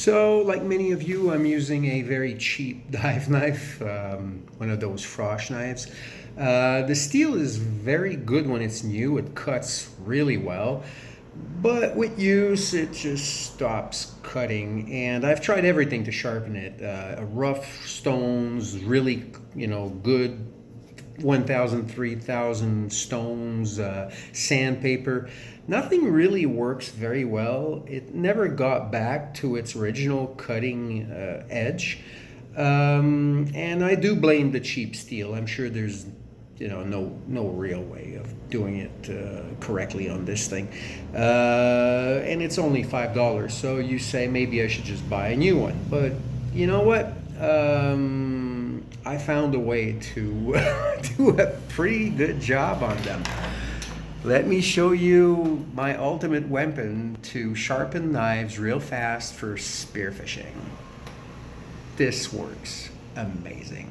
So, like many of you, I'm using a very cheap dive knife, one of those frosh knives. The steel is very good when it's new, it cuts really well. But with use, it just stops cutting. And I've tried everything to sharpen it. Rough stones, really, good 1,000, 3,000 stones, sandpaper. Nothing really works very well. It never got back to its original cutting edge. And I do blame the cheap steel. I'm sure there's no real way of doing it correctly on this thing, and it's only $5. So you say maybe I should just buy a new one, but you know what? I found a way to do a pretty good job on them. Let me show you my ultimate weapon to sharpen knives real fast for spearfishing. This works amazing.